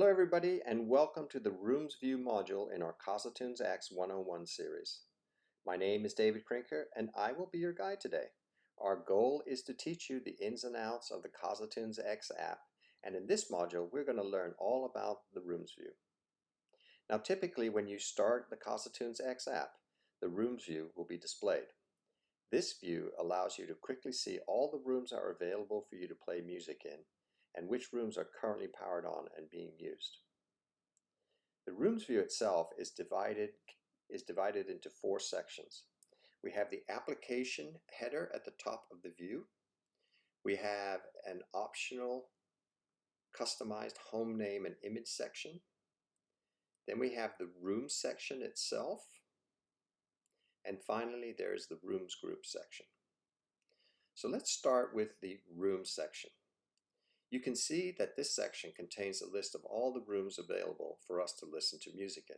Hello everybody and welcome to the Rooms View module in our CasaTunesX 101 series. My name is David Krinker and I will be your guide today. Our goal is to teach you the ins and outs of the CasaTunesX app, and in this module we're going to learn all about the Rooms View. Now typically when you start the CasaTunesX app, the Rooms View will be displayed. This view allows you to quickly see all the rooms that are available for you to play music in, and which rooms are currently powered on and being used. The Rooms view itself is divided into four sections. We have the application header at the top of the view. We have an optional customized home name and image section. Then we have the Rooms section itself. And finally, there's the Rooms group section. So let's start with the Rooms section. You can see that this section contains a list of all the rooms available for us to listen to music in.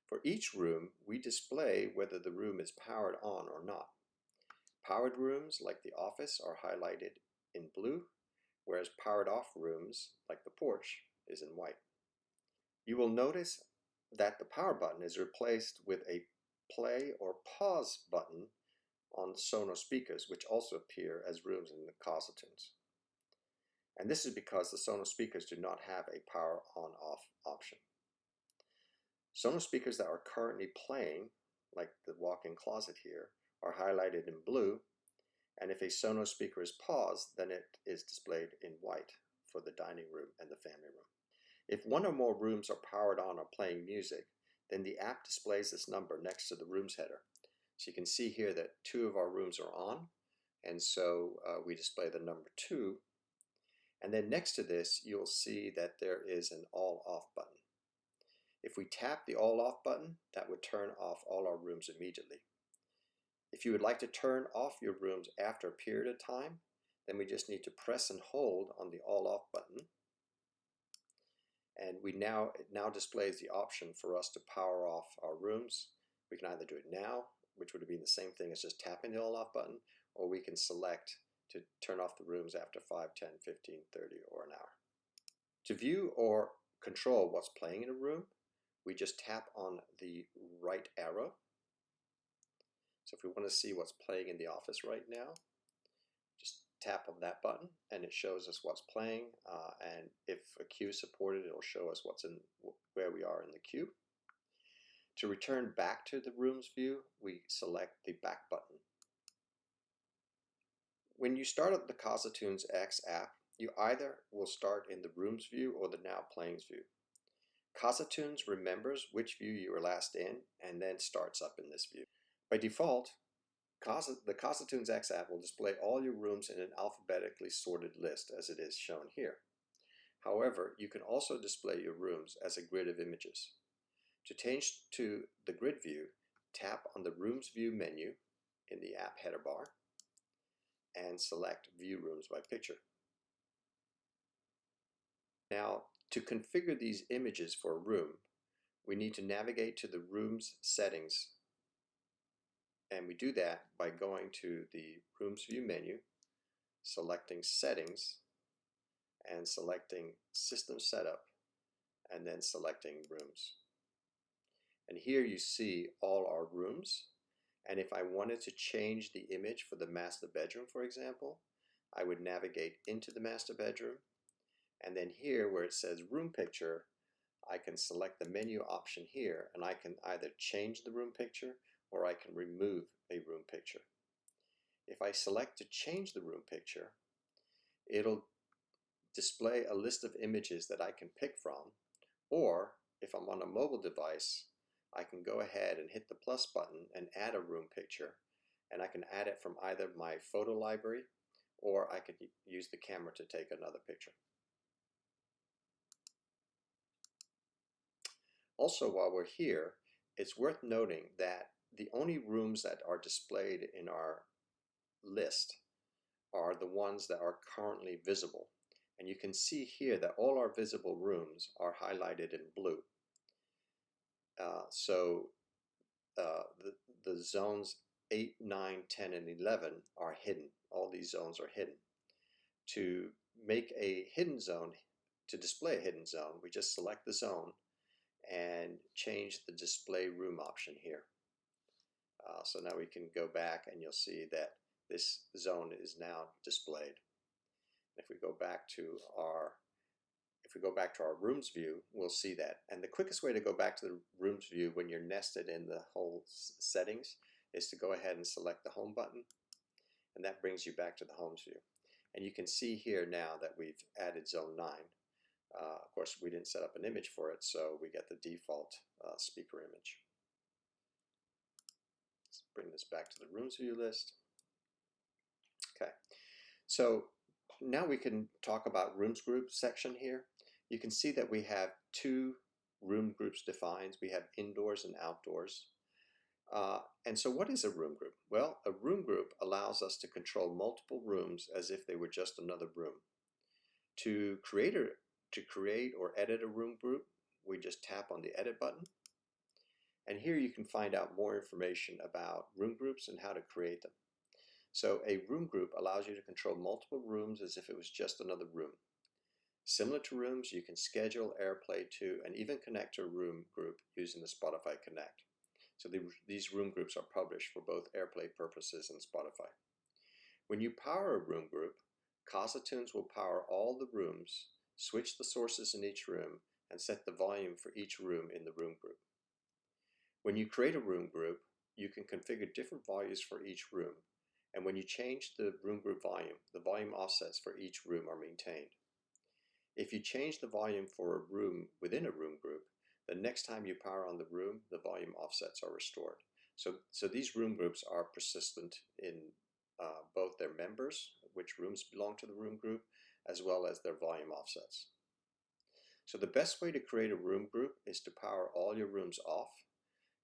For each room, we display whether the room is powered on or not. Powered rooms, like the office, are highlighted in blue, whereas powered off rooms, like the porch, is in white. You will notice that the power button is replaced with a play or pause button on Sonos speakers, which also appear as rooms in the CasaTunes. And this is because the Sonos speakers do not have a power on-off option. Sonos speakers that are currently playing, like the walk-in closet here, are highlighted in blue, and if a Sonos speaker is paused, then it is displayed in white for the dining room and the family room. If one or more rooms are powered on or playing music, then the app displays this number next to the Rooms header. So you can see here that 2 of our rooms are on, and so we display the number 2. And then next to this, you'll see that there is an all off button. If we tap the all off button, that would turn off all our rooms immediately. If you would like to turn off your rooms after a period of time, then we just need to press and hold on the all off button. And it now displays the option for us to power off our rooms. We can either do it now, which would have been the same thing as just tapping the all off button, or we can select to turn off the rooms after 5, 10, 15, 30, or an hour. To view or control what's playing in a room, we just tap on the right arrow. So if we want to see what's playing in the office right now, just tap on that button and it shows us what's playing, and if a queue is supported, it'll show us where we are in the queue. To return back to the Rooms view, we select the back button. When you start up the CasaTunesX app, you either will start in the Rooms view or the Now Playings view. CasaTunes remembers which view you were last in and then starts up in this view. By default, the CasaTunesX app will display all your rooms in an alphabetically sorted list as it is shown here. However, you can also display your rooms as a grid of images. To change to the grid view, tap on the Rooms View menu in the app header bar and select View Rooms by Picture. Now, to configure these images for a room, we need to navigate to the Rooms settings, and we do that by going to the Rooms View menu, selecting Settings, and selecting System Setup, and then selecting Rooms. And here you see all our rooms. And if I wanted to change the image for the master bedroom, for example, I would navigate into the master bedroom. And then here where it says Room Picture, I can select the menu option here, and I can either change the room picture or I can remove a room picture. If I select to change the room picture, it'll display a list of images that I can pick from, or if I'm on a mobile device, I can go ahead and hit the plus button and add a room picture, and I can add it from either my photo library or I could use the camera to take another picture. Also, while we're here, it's worth noting that the only rooms that are displayed in our list are the ones that are currently visible. And you can see here that all our visible rooms are highlighted in blue. The zones 8, 9, 10, and 11 are hidden. All these zones are hidden. To make a hidden zone, to display a hidden zone, we just select the zone and change the display room option here. So now we can go back and you'll see that this zone is now displayed. If we go back to our rooms view, we'll see that. And the quickest way to go back to the rooms view when you're nested in the whole settings is to go ahead and select the home button, and that brings you back to the homes view. And you can see here now that we've added zone 9. Of course, we didn't set up an image for it, so we get the default speaker image. Let's bring this back to the rooms view list. Okay, so now we can talk about rooms group section here. You can see that we have 2 room groups defined. We have indoors and outdoors. And so what is a room group? Well, a room group allows us to control multiple rooms as if they were just another room. To create or edit a room group, we just tap on the edit button. And here you can find out more information about room groups and how to create them. So a room group allows you to control multiple rooms as if it was just another room. Similar to rooms, you can schedule, airplay to, and even connect to a room group using the Spotify Connect. So these room groups are published for both airplay purposes and Spotify. When you power a room group, CasaTunes will power all the rooms, switch the sources in each room, and set the volume for each room in the room group. When you create a room group, you can configure different values for each room, and when you change the room group volume, the volume offsets for each room are maintained. If you change the volume for a room within a room group, the next time you power on the room, the volume offsets are restored. So these room groups are persistent in both their members, which rooms belong to the room group, as well as their volume offsets. So the best way to create a room group is to power all your rooms off,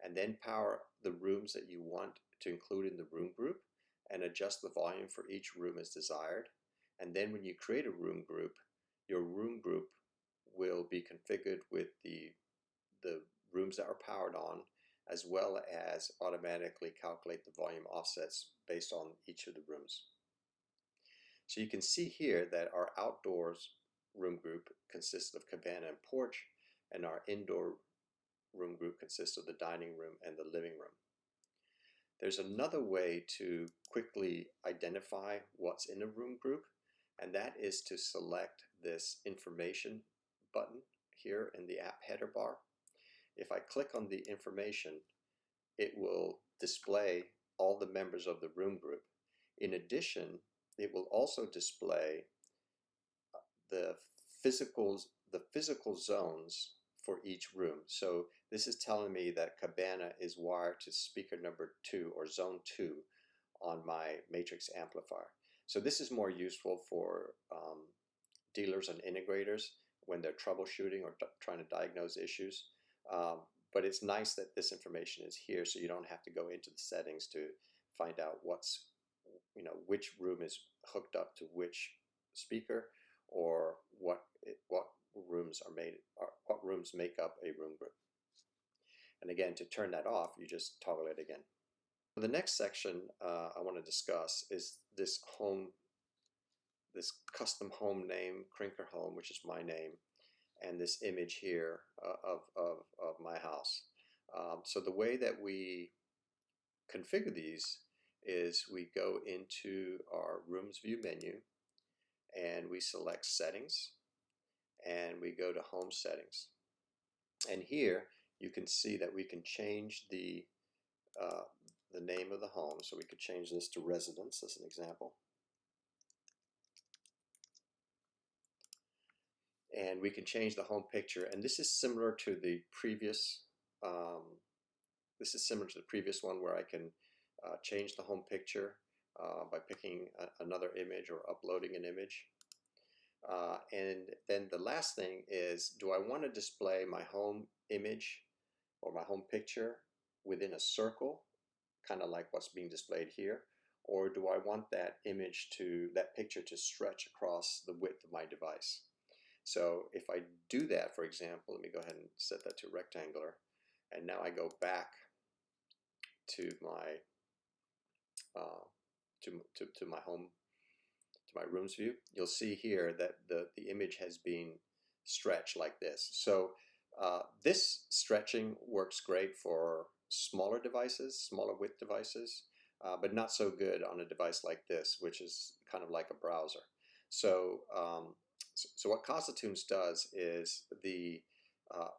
and then power the rooms that you want to include in the room group, and adjust the volume for each room as desired. And then when you create a room group, your room group will be configured with the rooms that are powered on, as well as automatically calculate the volume offsets based on each of the rooms. So you can see here that our outdoors room group consists of cabana and porch, and our indoor room group consists of the dining room and the living room. There's another way to quickly identify what's in a room group, and that is to select this information button here in the app header bar. If I click on the information, it will display all the members of the room group. In addition, it will also display the physical zones for each room. So this is telling me that cabana is wired to speaker number 2 or zone 2 on my matrix amplifier. So this is more useful for dealers and integrators when they're troubleshooting or trying to diagnose issues. But it's nice that this information is here, so you don't have to go into the settings to find out which room is hooked up to which speaker, or what rooms make up a room group. And again, to turn that off, you just toggle it again. The next section I want to discuss is this custom home name, Crinker Home, which is my name, and this image here of my house. So the way that we configure these is we go into our Rooms View menu, and we select Settings, and we go to Home Settings. And here you can see that we can change the name of the home. So we could change this to Residence as an example. And we can change the home picture, and this is similar to the previous one where I can change the home picture by picking another image or uploading an image. And then the last thing is, do I want to display my home image or my home picture within a circle, kind of like what's being displayed here, or do I want that picture to stretch across the width of my device? So if I do that, for example, let me go ahead and set that to rectangular, and now I go back to my to my home, to my rooms view. You'll see here that the image has been stretch like this. So this stretching works great for smaller devices, smaller width devices, but not so good on a device like this, which is kind of like a browser. So, so what CasaTunes does is the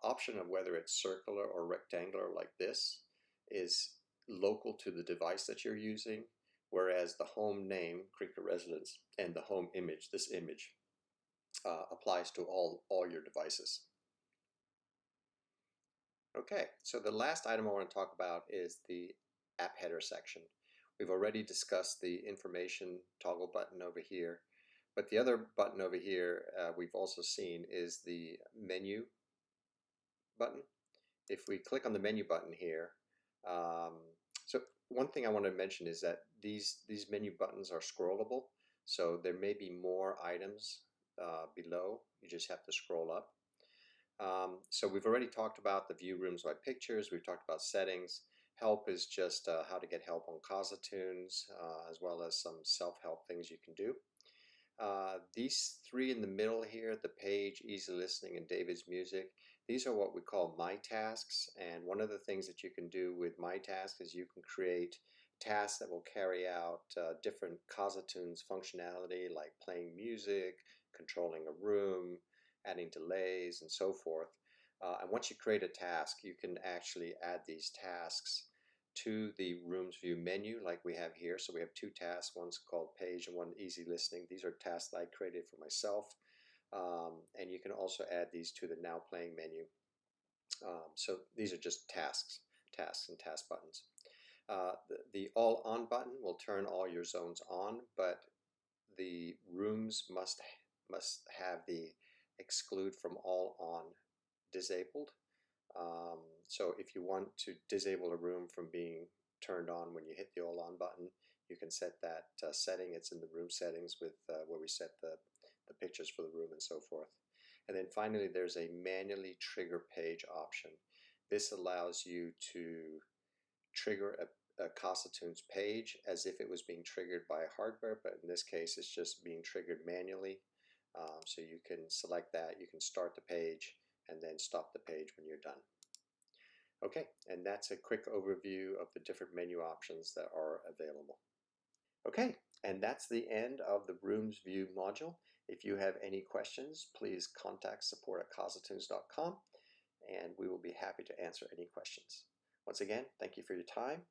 option of whether it's circular or rectangular like this is local to the device that you're using, whereas the home name, Creeker Residence, and the home image, this image, applies to all your devices. Okay, so the last item I want to talk about is the app header section. We've already discussed the information toggle button over here, but the other button over here we've also seen is the menu button. If we click on the menu button here, so one thing I want to mention is that these menu buttons are scrollable, so there may be more items below. You just have to scroll up. So we've already talked about the view rooms by pictures. We've talked about settings. Help is just how to get help on CasaTunes, as well as some self-help things you can do. These three in the middle here, the page, easy listening, and David's music, these are what we call my tasks. And one of the things that you can do with my tasks is you can create tasks that will carry out different CasaTunes functionality, like playing music, controlling a room, adding delays, and so forth. And once you create a task, you can actually add these tasks to the Rooms View menu like we have here. So we have two tasks, one's called Page and one Easy Listening. These are tasks that I created for myself. And you can also add these to the Now Playing menu. So these are just tasks and task buttons. The All On button will turn all your zones on, but the rooms must have the Exclude from All On disabled. So if you want to disable a room from being turned on when you hit the All On button, you can set that setting. It's in the room settings with where we set the pictures for the room and so forth. And then finally, there's a manually trigger page option. This allows you to trigger a CasaTunes page as if it was being triggered by hardware, but in this case, it's just being triggered manually. So you can select that. You can start the page and then stop the page when you're done. Okay, and that's a quick overview of the different menu options that are available. Okay, and that's the end of the Rooms View module. If you have any questions, please contact support@casatunes.com and we will be happy to answer any questions. Once again, thank you for your time